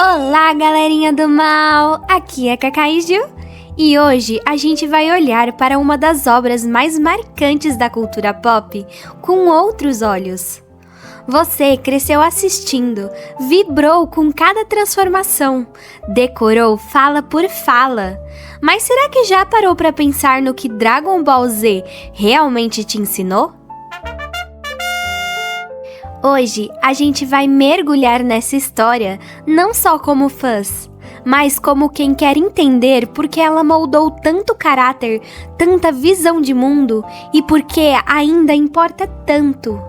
Olá, galerinha do mal! Aqui é Cacaizu e hoje a gente vai olhar para uma das obras mais marcantes da cultura pop com outros olhos. Você cresceu assistindo, vibrou com cada transformação, decorou fala por fala. Mas será que já parou para pensar no que Dragon Ball Z realmente te ensinou? Hoje a gente vai mergulhar nessa história não só como fãs, mas como quem quer entender por que ela moldou tanto caráter, tanta visão de mundo e por que ainda importa tanto.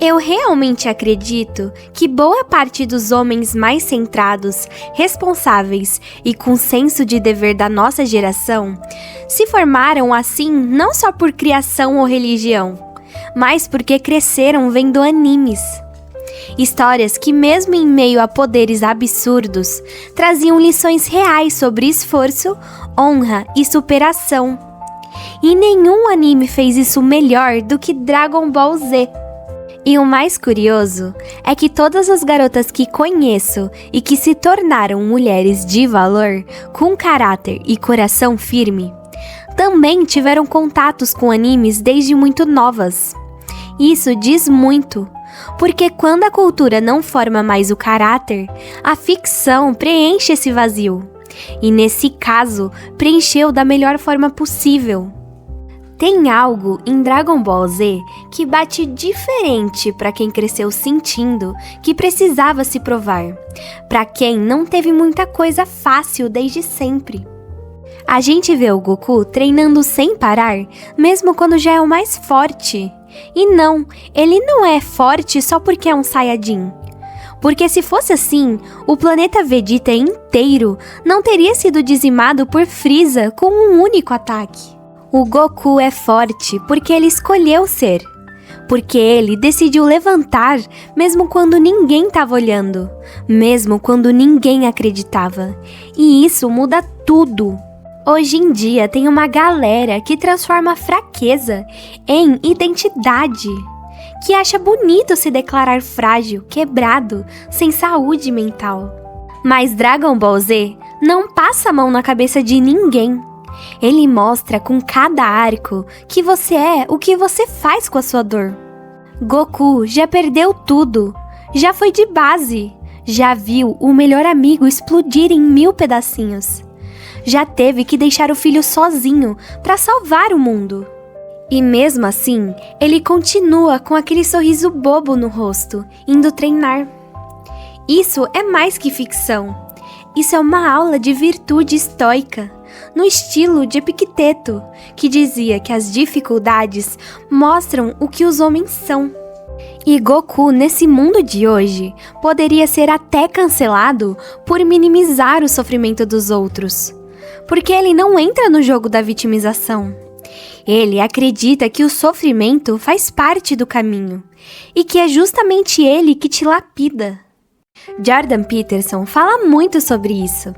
Eu realmente acredito que boa parte dos homens mais centrados, responsáveis e com senso de dever da nossa geração se formaram assim não só por criação ou religião, mas porque cresceram vendo animes. Histórias que, mesmo em meio a poderes absurdos, traziam lições reais sobre esforço, honra e superação. E nenhum anime fez isso melhor do que Dragon Ball Z. E o mais curioso é que todas as garotas que conheço e que se tornaram mulheres de valor, com caráter e coração firme, também tiveram contatos com animes desde muito novas. Isso diz muito, porque quando a cultura não forma mais o caráter, a ficção preenche esse vazio. E nesse caso, preencheu da melhor forma possível. Tem algo em Dragon Ball Z que bate diferente para quem cresceu sentindo que precisava se provar, para quem não teve muita coisa fácil desde sempre. A gente vê o Goku treinando sem parar, mesmo quando já é o mais forte. E não, ele não é forte só porque é um Saiyajin. Porque se fosse assim, o planeta Vegeta inteiro não teria sido dizimado por Frieza com um único ataque. O Goku é forte porque ele escolheu ser. Porque ele decidiu levantar mesmo quando ninguém estava olhando. Mesmo quando ninguém acreditava. E isso muda tudo. Hoje em dia tem uma galera que transforma a fraqueza em identidade, que acha bonito se declarar frágil, quebrado, sem saúde mental. Mas Dragon Ball Z não passa a mão na cabeça de ninguém. Ele mostra com cada arco que você é o que você faz com a sua dor. Goku já perdeu tudo, já foi de base, já viu o melhor amigo explodir em 1000 pedacinhos. Já teve que deixar o filho sozinho para salvar o mundo. E mesmo assim, ele continua com aquele sorriso bobo no rosto, indo treinar. Isso é mais que ficção. Isso é uma aula de virtude estoica, no estilo de Epicteto, que dizia que as dificuldades mostram o que os homens são. E Goku, nesse mundo de hoje, poderia ser até cancelado por minimizar o sofrimento dos outros. Porque ele não entra no jogo da vitimização. Ele acredita que o sofrimento faz parte do caminho e que é justamente ele que te lapida. Jordan Peterson fala muito sobre isso,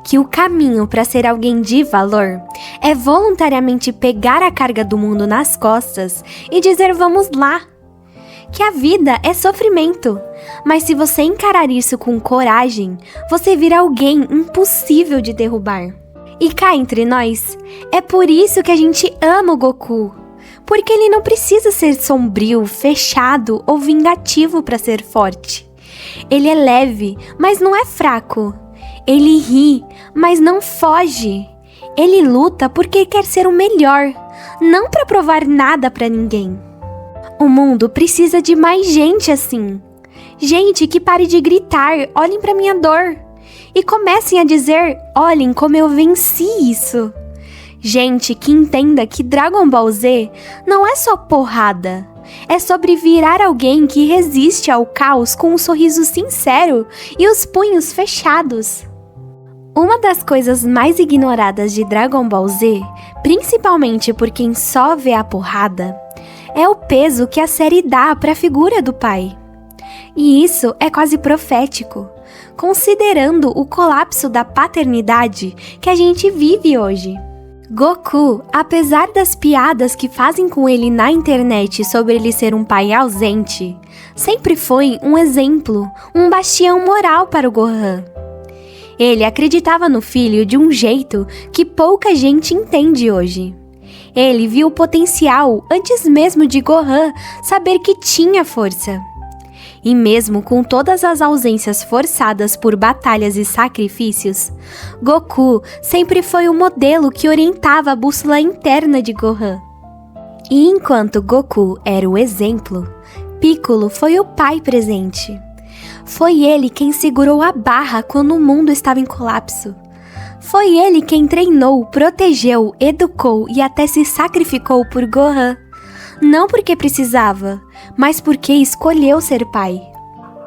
que o caminho para ser alguém de valor é voluntariamente pegar a carga do mundo nas costas e dizer vamos lá. Que a vida é sofrimento, mas se você encarar isso com coragem, você vira alguém impossível de derrubar. E cá entre nós, é por isso que a gente ama o Goku. Porque ele não precisa ser sombrio, fechado ou vingativo para ser forte. Ele é leve, mas não é fraco. Ele ri, mas não foge. Ele luta porque quer ser o melhor, não para provar nada para ninguém. O mundo precisa de mais gente assim. Gente que pare de gritar, olhem para minha dor. E comecem a dizer, olhem como eu venci isso. Gente que entenda que Dragon Ball Z não é só porrada. É sobre virar alguém que resiste ao caos com um sorriso sincero e os punhos fechados. Uma das coisas mais ignoradas de Dragon Ball Z, principalmente por quem só vê a porrada, é o peso que a série dá para a figura do pai. E isso é quase profético, considerando o colapso da paternidade que a gente vive hoje. Goku, apesar das piadas que fazem com ele na internet sobre ele ser um pai ausente, sempre foi um exemplo, um bastião moral para o Gohan. Ele acreditava no filho de um jeito que pouca gente entende hoje. Ele viu o potencial antes mesmo de Gohan saber que tinha força. E mesmo com todas as ausências forçadas por batalhas e sacrifícios, Goku sempre foi o modelo que orientava a bússola interna de Gohan. E enquanto Goku era o exemplo, Piccolo foi o pai presente. Foi ele quem segurou a barra quando o mundo estava em colapso. Foi ele quem treinou, protegeu, educou e até se sacrificou por Gohan. Não porque precisava, mas porque escolheu ser pai.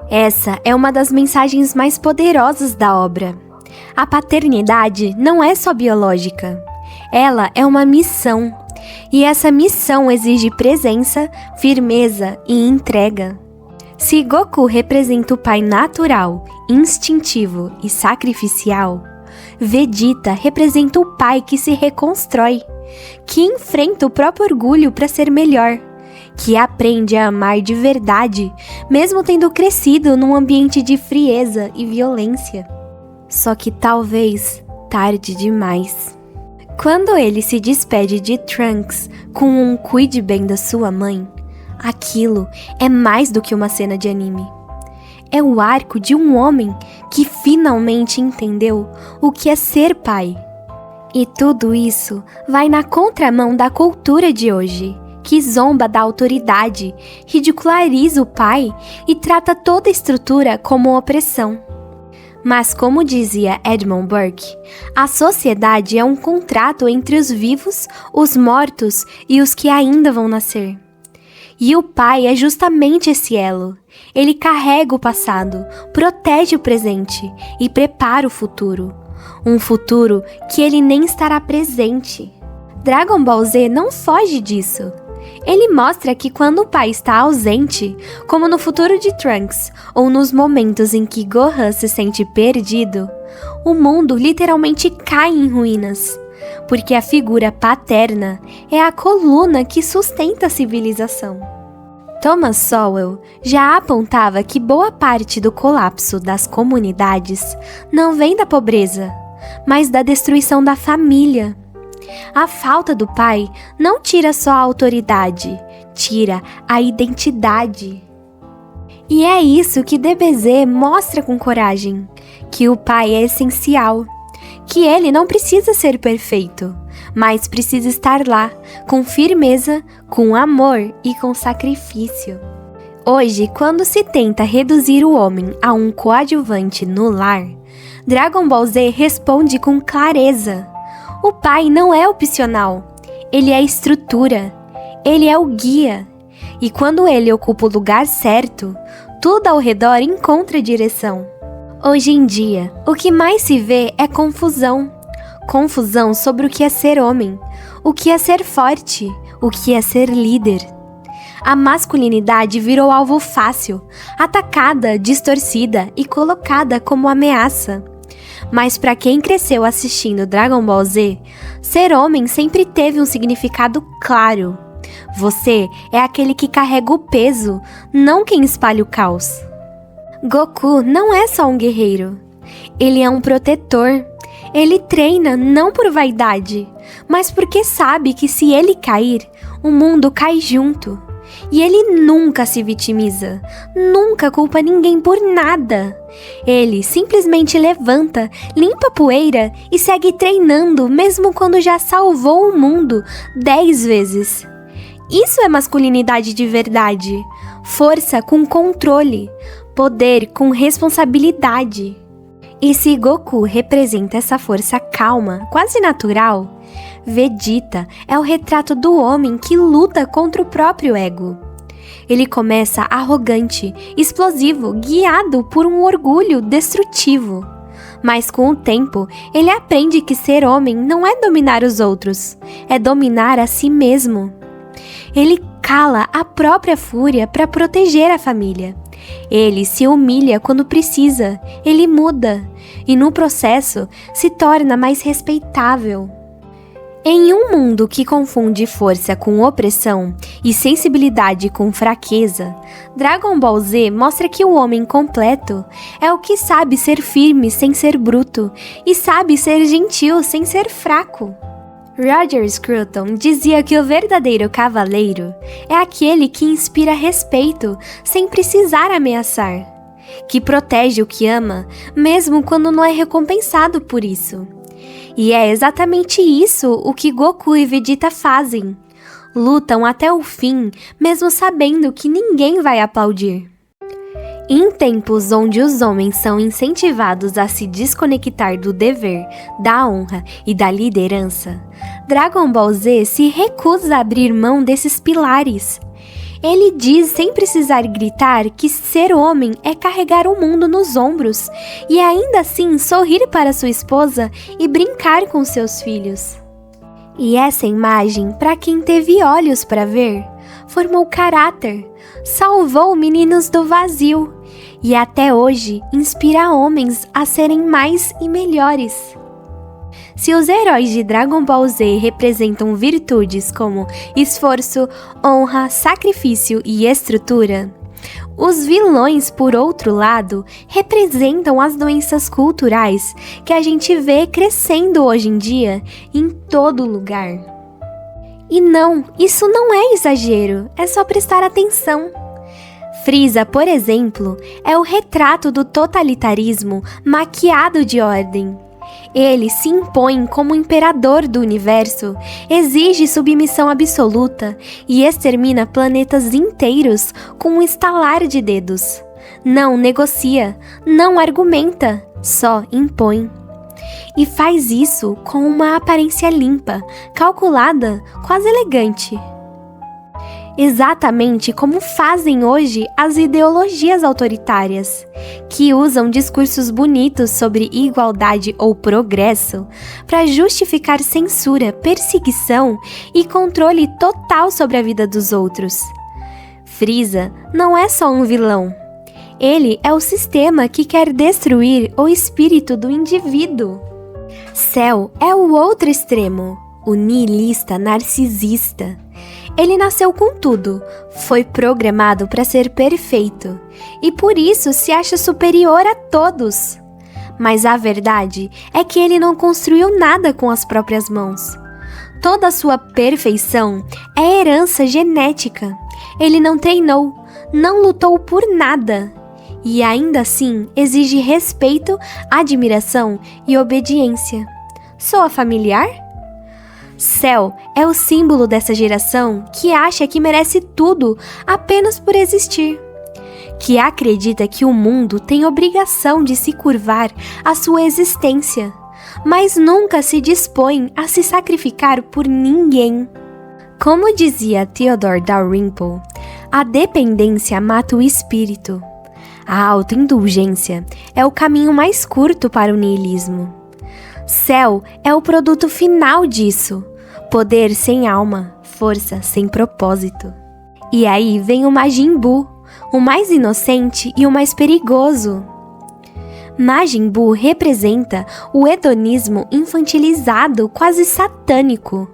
Essa é uma das mensagens mais poderosas da obra. A paternidade não é só biológica. Ela é uma missão. E essa missão exige presença, firmeza e entrega. Se Goku representa o pai natural, instintivo e sacrificial, Vegeta representa o pai que se reconstrói, que enfrenta o próprio orgulho para ser melhor, que aprende a amar de verdade, mesmo tendo crescido num ambiente de frieza e violência. Só que talvez tarde demais. Quando ele se despede de Trunks com um cuide bem da sua mãe, aquilo é mais do que uma cena de anime. É o arco de um homem que finalmente entendeu o que é ser pai. E tudo isso vai na contramão da cultura de hoje, que zomba da autoridade, ridiculariza o pai e trata toda a estrutura como opressão. Mas como dizia Edmund Burke, a sociedade é um contrato entre os vivos, os mortos e os que ainda vão nascer. E o pai é justamente esse elo. Ele carrega o passado, protege o presente e prepara o futuro. Um futuro que ele nem estará presente. Dragon Ball Z não foge disso. Ele mostra que quando o pai está ausente, como no futuro de Trunks, ou nos momentos em que Gohan se sente perdido, o mundo literalmente cai em ruínas, porque a figura paterna é a coluna que sustenta a civilização. Thomas Sowell já apontava que boa parte do colapso das comunidades não vem da pobreza, mas da destruição da família. A falta do pai não tira só a autoridade, tira a identidade. E é isso que DBZ mostra com coragem, que o pai é essencial, que ele não precisa ser perfeito, mas precisa estar lá, com firmeza, com amor e com sacrifício. Hoje, quando se tenta reduzir o homem a um coadjuvante no lar, Dragon Ball Z responde com clareza. O pai não é opcional, ele é a estrutura, ele é o guia. E quando ele ocupa o lugar certo, tudo ao redor encontra direção. Hoje em dia, o que mais se vê é confusão. Confusão sobre o que é ser homem, o que é ser forte, o que é ser líder. A masculinidade virou alvo fácil, atacada, distorcida e colocada como ameaça. Mas para quem cresceu assistindo Dragon Ball Z, ser homem sempre teve um significado claro. Você é aquele que carrega o peso, não quem espalha o caos. Goku não é só um guerreiro. Ele é um protetor. Ele treina não por vaidade, mas porque sabe que se ele cair, o mundo cai junto. E ele nunca se vitimiza, nunca culpa ninguém por nada. Ele simplesmente levanta, limpa a poeira e segue treinando mesmo quando já salvou o mundo 10 vezes. Isso é masculinidade de verdade. Força com controle, poder com responsabilidade. E se Goku representa essa força calma, quase natural, Vegeta é o retrato do homem que luta contra o próprio ego. Ele começa arrogante, explosivo, guiado por um orgulho destrutivo. Mas com o tempo, ele aprende que ser homem não é dominar os outros, é dominar a si mesmo. Ele cala a própria fúria para proteger a família. Ele se humilha quando precisa, ele muda e no processo se torna mais respeitável. Em um mundo que confunde força com opressão e sensibilidade com fraqueza, Dragon Ball Z mostra que o homem completo é o que sabe ser firme sem ser bruto e sabe ser gentil sem ser fraco. Roger Scruton dizia que o verdadeiro cavaleiro é aquele que inspira respeito sem precisar ameaçar, que protege o que ama mesmo quando não é recompensado por isso. E é exatamente isso o que Goku e Vegeta fazem. Lutam até o fim, mesmo sabendo que ninguém vai aplaudir. Em tempos onde os homens são incentivados a se desconectar do dever, da honra e da liderança, Dragon Ball Z se recusa a abrir mão desses pilares. Ele diz sem precisar gritar que ser homem é carregar o mundo nos ombros e ainda assim sorrir para sua esposa e brincar com seus filhos. E essa imagem, para quem teve olhos para ver, formou caráter, salvou meninos do vazio e até hoje inspira homens a serem mais e melhores. Se os heróis de Dragon Ball Z representam virtudes como esforço, honra, sacrifício e estrutura, os vilões, por outro lado, representam as doenças culturais que a gente vê crescendo hoje em dia em todo lugar. E não, isso não é exagero, é só prestar atenção. Frieza, por exemplo, é o retrato do totalitarismo maquiado de ordem. Ele se impõe como imperador do universo, exige submissão absoluta e extermina planetas inteiros com um estalar de dedos. Não negocia, não argumenta, só impõe. E faz isso com uma aparência limpa, calculada, quase elegante. Exatamente como fazem hoje as ideologias autoritárias, que usam discursos bonitos sobre igualdade ou progresso para justificar censura, perseguição e controle total sobre a vida dos outros. Frieza não é só um vilão. Ele é o sistema que quer destruir o espírito do indivíduo. Cell é o outro extremo, o nihilista narcisista. Ele nasceu com tudo, foi programado para ser perfeito e por isso se acha superior a todos. Mas a verdade é que ele não construiu nada com as próprias mãos. Toda a sua perfeição é herança genética. Ele não treinou, não lutou por nada e ainda assim exige respeito, admiração e obediência. Soa familiar? Cell é o símbolo dessa geração que acha que merece tudo apenas por existir, que acredita que o mundo tem obrigação de se curvar à sua existência, mas nunca se dispõe a se sacrificar por ninguém. Como dizia Theodore Dalrymple, a dependência mata o espírito. A autoindulgência é o caminho mais curto para o niilismo. Cell é o produto final disso. Poder sem alma, força sem propósito. E aí vem o Majin Buu, o mais inocente e o mais perigoso. Majin Buu representa o hedonismo infantilizado, quase satânico.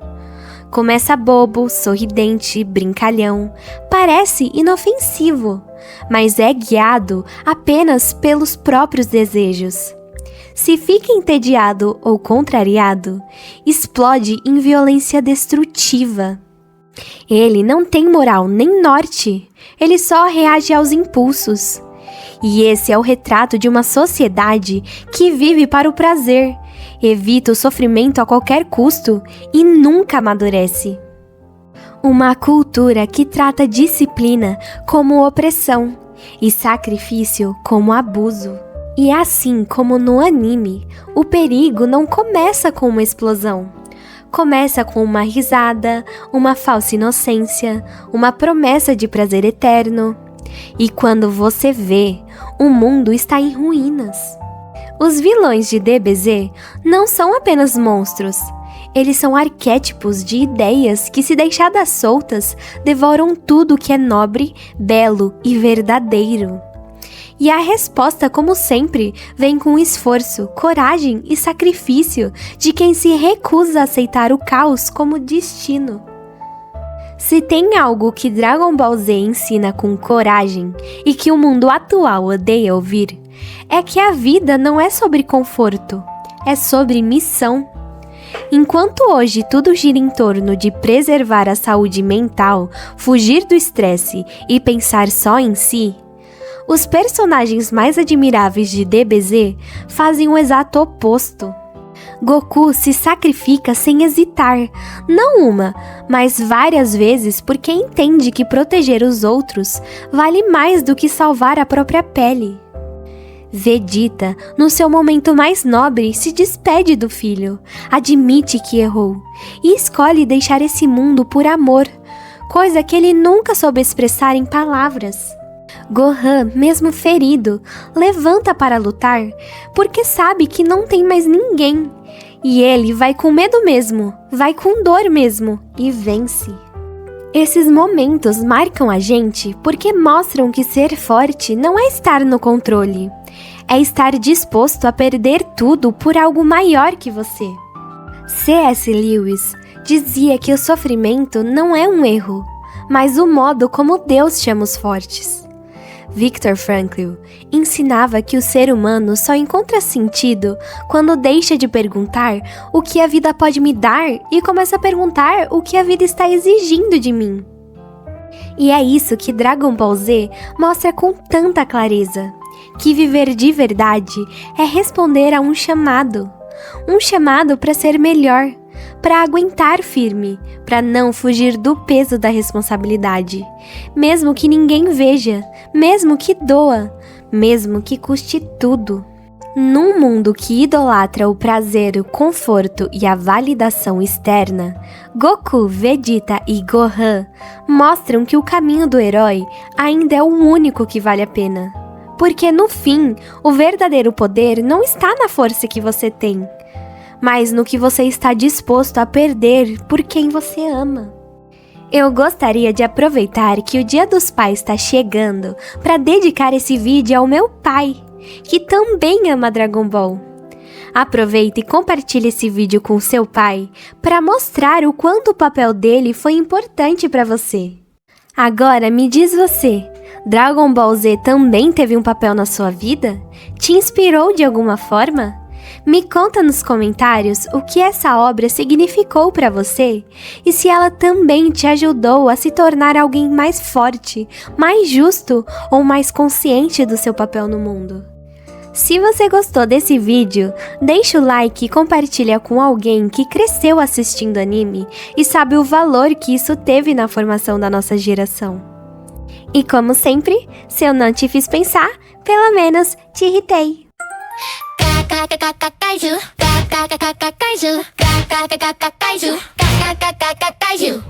Começa bobo, sorridente, brincalhão, parece inofensivo, mas é guiado apenas pelos próprios desejos. Se fica entediado ou contrariado, explode em violência destrutiva. Ele não tem moral nem norte, ele só reage aos impulsos. E esse é o retrato de uma sociedade que vive para o prazer, evita o sofrimento a qualquer custo e nunca amadurece. Uma cultura que trata disciplina como opressão e sacrifício como abuso. E assim como no anime, o perigo não começa com uma explosão. Começa com uma risada, uma falsa inocência, uma promessa de prazer eterno. E quando você vê, o mundo está em ruínas. Os vilões de DBZ não são apenas monstros. Eles são arquétipos de ideias que, se deixadas soltas, devoram tudo que é nobre, belo e verdadeiro. E a resposta, como sempre, vem com esforço, coragem e sacrifício de quem se recusa a aceitar o caos como destino. Se tem algo que Dragon Ball Z ensina com coragem e que o mundo atual odeia ouvir, é que a vida não é sobre conforto, é sobre missão. Enquanto hoje tudo gira em torno de preservar a saúde mental, fugir do estresse e pensar só em si, os personagens mais admiráveis de DBZ fazem o exato oposto. Goku se sacrifica sem hesitar, não uma, mas várias vezes porque entende que proteger os outros vale mais do que salvar a própria pele. Vegeta, no seu momento mais nobre, se despede do filho, admite que errou e escolhe deixar esse mundo por amor, coisa que ele nunca soube expressar em palavras. Gohan, mesmo ferido, levanta para lutar porque sabe que não tem mais ninguém. E ele vai com medo mesmo, vai com dor mesmo e vence. Esses momentos marcam a gente porque mostram que ser forte não é estar no controle, é estar disposto a perder tudo por algo maior que você. C.S. Lewis dizia que o sofrimento não é um erro, mas o modo como Deus chama os fortes. Viktor Frankl ensinava que o ser humano só encontra sentido quando deixa de perguntar o que a vida pode me dar e começa a perguntar o que a vida está exigindo de mim. E é isso que Dragon Ball Z mostra com tanta clareza, que viver de verdade é responder a um chamado para ser melhor, para aguentar firme, para não fugir do peso da responsabilidade, mesmo que ninguém veja, mesmo que doa, mesmo que custe tudo. Num mundo que idolatra o prazer, o conforto e a validação externa, Goku, Vegeta e Gohan mostram que o caminho do herói ainda é o único que vale a pena. Porque no fim, o verdadeiro poder não está na força que você tem, mas no que você está disposto a perder por quem você ama. Eu gostaria de aproveitar que o Dia dos Pais está chegando para dedicar esse vídeo ao meu pai, que também ama Dragon Ball. Aproveite e compartilhe esse vídeo com seu pai para mostrar o quanto o papel dele foi importante para você. Agora me diz você, Dragon Ball Z também teve um papel na sua vida? Te inspirou de alguma forma? Me conta nos comentários o que essa obra significou para você e se ela também te ajudou a se tornar alguém mais forte, mais justo ou mais consciente do seu papel no mundo. Se você gostou desse vídeo, deixa o like e compartilha com alguém que cresceu assistindo anime e sabe o valor que isso teve na formação da nossa geração. E como sempre, se eu não te fiz pensar, pelo menos te irritei. Kaiju